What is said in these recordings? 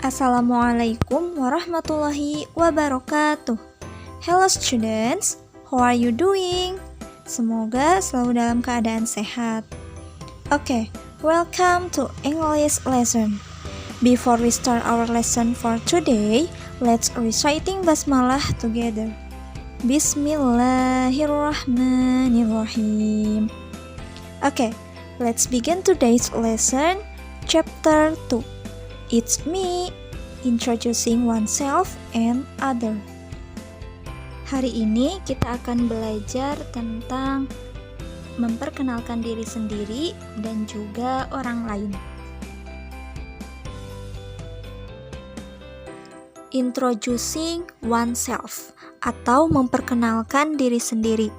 Assalamualaikum warahmatullahi wabarakatuh. Hello students, how are you doing? Semoga selalu dalam keadaan sehat. Okay, welcome to English lesson. Before we start our lesson for today, let's reciting basmalah together. Bismillahirrahmanirrahim. Okay, let's begin today's lesson, chapter 2. It's me, introducing oneself and other. Hari ini kita akan belajar tentang memperkenalkan diri sendiri dan juga orang lain. Introducing oneself atau memperkenalkan diri sendiri.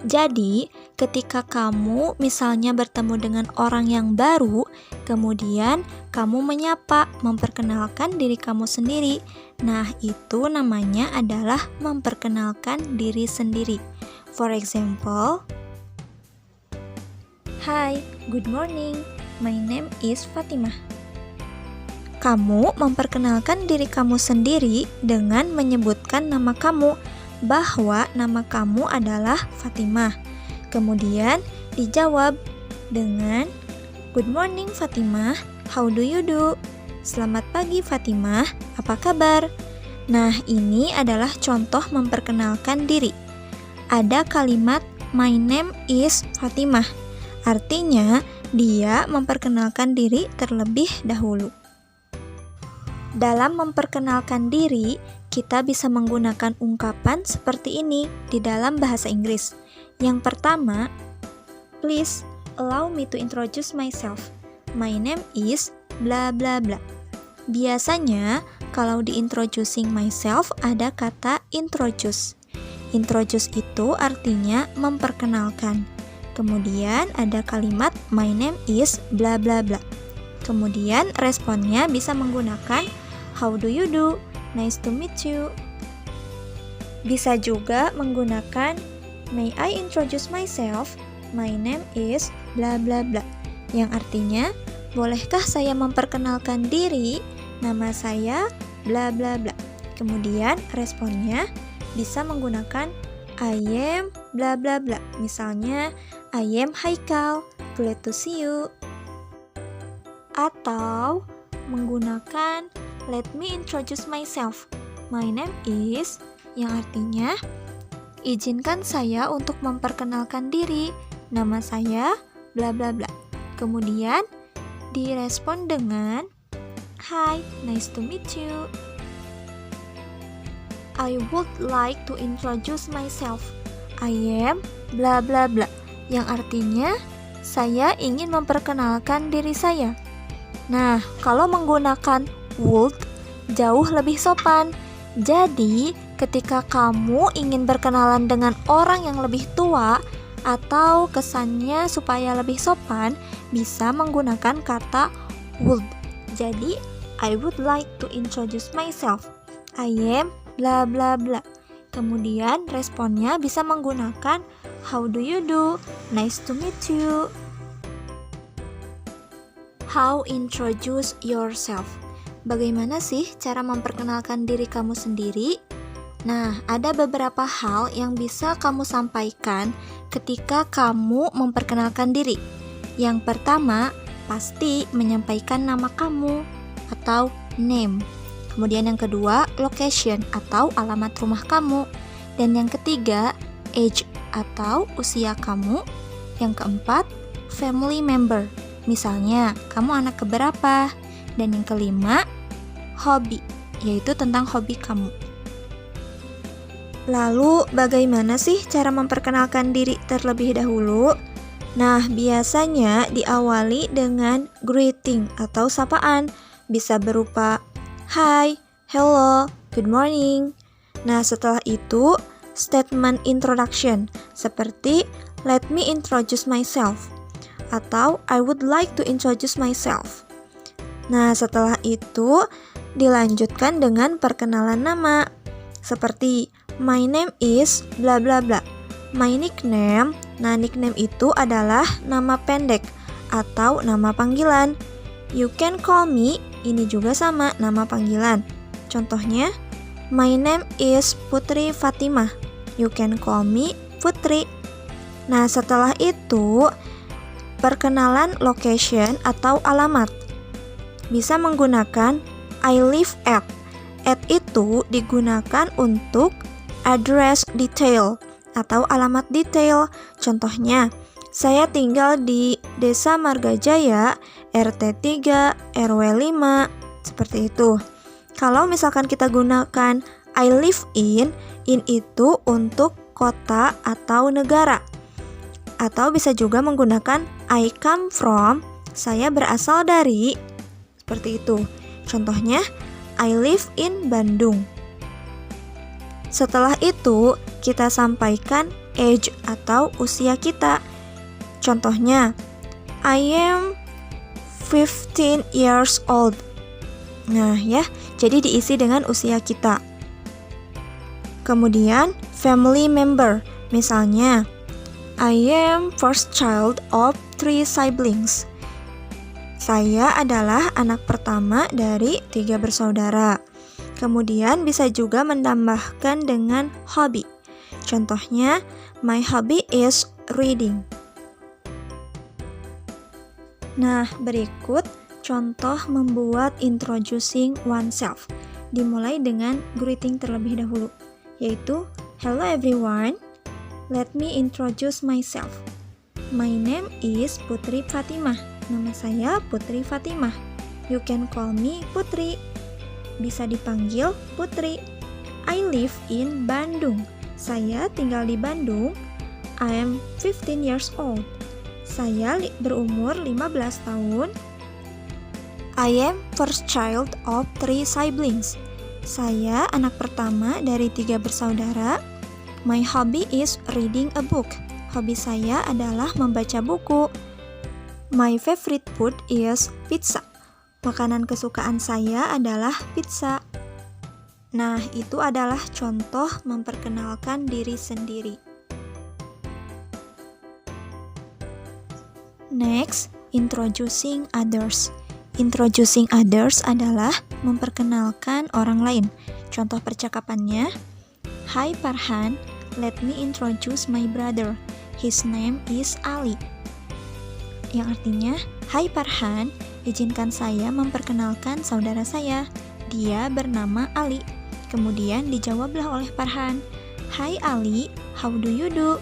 Jadi, ketika kamu misalnya bertemu dengan orang yang baru, kemudian kamu menyapa, memperkenalkan diri kamu sendiri. Nah, itu namanya adalah memperkenalkan diri sendiri. For example, Hi, good morning. My name is Fatimah. Kamu memperkenalkan diri kamu sendiri dengan menyebutkan nama kamu, bahwa nama kamu adalah Fatimah. Kemudian dijawab dengan Good morning Fatimah, how do you do? Selamat pagi Fatimah, apa kabar? Nah, ini adalah contoh memperkenalkan diri. Ada kalimat My name is Fatimah. Artinya, dia memperkenalkan diri terlebih dahulu. Dalam memperkenalkan diri, kita bisa menggunakan ungkapan seperti ini di dalam bahasa Inggris. Yang pertama, please allow me to introduce myself. My name is bla bla bla. Biasanya, kalau di introducing myself ada kata introduce. Introduce itu artinya memperkenalkan. Kemudian ada kalimat my name is bla bla bla. Kemudian responnya bisa menggunakan how do you do? Nice to meet you. Bisa juga menggunakan may I introduce myself? My name is bla bla bla. Yang artinya, bolehkah saya memperkenalkan diri? Nama saya bla bla bla. Kemudian responnya bisa menggunakan I am bla bla bla. Misalnya, I am Haikal. Glad to see you. Atau menggunakan let me introduce myself. My name is, yang artinya izinkan saya untuk memperkenalkan diri. Nama saya bla bla bla. Kemudian direspon dengan Hi, nice to meet you. I would like to introduce myself. I am bla bla bla. Yang artinya saya ingin memperkenalkan diri saya. Nah, kalau menggunakan would, jauh lebih sopan. Jadi, ketika kamu ingin berkenalan dengan orang yang lebih tua, atau kesannya supaya lebih sopan, bisa menggunakan kata would. Jadi, I would like to introduce myself. I am bla bla bla. Kemudian, responnya bisa menggunakan how do you do? Nice to meet you. How introduce yourself? Bagaimana sih cara memperkenalkan diri kamu sendiri? Nah, ada beberapa hal yang bisa kamu sampaikan ketika kamu memperkenalkan diri. Yang pertama, pasti menyampaikan nama kamu atau name. Kemudian yang kedua, location atau alamat rumah kamu. Dan yang ketiga, age atau usia kamu. Yang keempat, family member. Misalnya, kamu anak keberapa? Dan yang kelima, hobi, yaitu tentang hobi kamu. Lalu, bagaimana sih cara memperkenalkan diri terlebih dahulu? Nah, biasanya diawali dengan greeting atau sapaan. Bisa berupa Hi, hello, good morning. Nah, setelah itu, statement introduction, seperti Let me introduce myself. Atau I would like to introduce myself. Nah, setelah itu dilanjutkan dengan perkenalan nama. Seperti my name is bla bla bla. My nickname. Nah, nickname itu adalah nama pendek atau nama panggilan. You can call me Ini juga sama, nama panggilan. Contohnya, my name is Putri Fatimah. You can call me Putri. Nah, setelah itu, perkenalan location atau alamat. Bisa menggunakan I live at. At itu digunakan untuk address detail atau alamat detail. Contohnya, saya tinggal di Desa Margajaya, RT 3, RW 5, seperti itu. Kalau misalkan kita gunakan I live in itu untuk kota atau negara. Atau bisa juga menggunakan I come from, saya berasal dari, seperti itu. Contohnya, I live in Bandung. Setelah itu, kita sampaikan age atau usia kita. Contohnya, I am 15 years old. Nah ya, jadi diisi dengan usia kita. Kemudian, family member. Misalnya, I am first child of 3 siblings. Saya adalah anak pertama dari 3 bersaudara. Kemudian bisa juga menambahkan dengan hobi. Contohnya, my hobby is reading. Nah, berikut contoh membuat introducing oneself. Dimulai dengan greeting terlebih dahulu, yaitu, hello everyone, let me introduce myself. My name is Putri Fatimah. Nama saya Putri Fatimah. You can call me Putri. Bisa dipanggil Putri. I live in Bandung. Saya tinggal di Bandung. I am 15 years old. Saya berumur 15 tahun. I am first child of 3 siblings. Saya anak pertama dari 3 bersaudara. My hobby is reading a book. Hobi saya adalah membaca buku. My favorite food is pizza. Makanan kesukaan saya adalah pizza. Nah, itu adalah contoh memperkenalkan diri sendiri. Next, introducing others. Introducing others adalah memperkenalkan orang lain. Contoh percakapannya, Hi Farhan, let me introduce my brother. His name is Ali. Yang artinya, Hai Farhan, izinkan saya memperkenalkan saudara saya. Dia bernama Ali. Kemudian dijawablah oleh Farhan, Hai Ali, how do you do?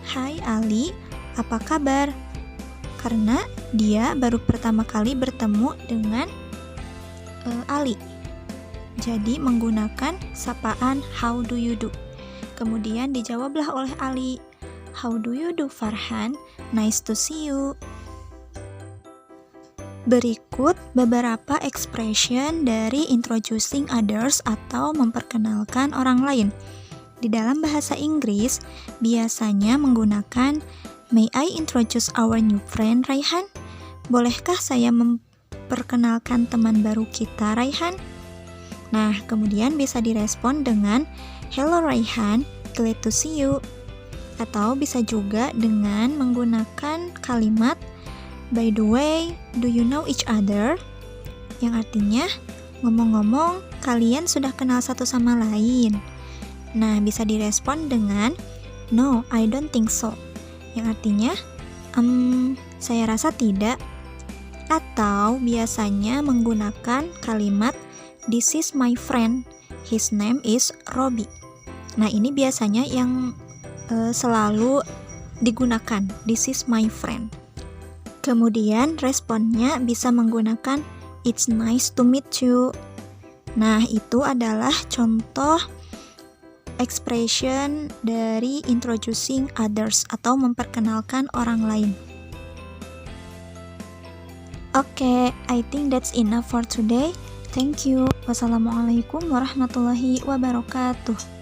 Hai Ali, apa kabar? Karena dia baru pertama kali bertemu dengan Ali. Jadi menggunakan sapaan how do you do. Kemudian dijawablah oleh Ali, How do you do Farhan? Nice to see you. Berikut beberapa expression dari introducing others atau memperkenalkan orang lain. Di dalam bahasa Inggris, biasanya menggunakan May I introduce our new friend Raihan? Bolehkah saya memperkenalkan teman baru kita Raihan? Nah, kemudian bisa direspon dengan Hello Raihan, glad to see you. Atau bisa juga dengan menggunakan kalimat By the way, do you know each other? Yang artinya, ngomong-ngomong, kalian sudah kenal satu sama lain. Nah, bisa direspon dengan No, I don't think so. Yang artinya, saya rasa tidak. Atau biasanya menggunakan kalimat This is my friend. His name is Robbie. Nah, ini biasanya yang selalu digunakan. This is my friend. Kemudian responnya bisa menggunakan It's nice to meet you. Nah, itu adalah contoh expression dari introducing others atau memperkenalkan orang lain. Oke, I think that's enough for today. Thank you. Wassalamualaikum warahmatullahi wabarakatuh.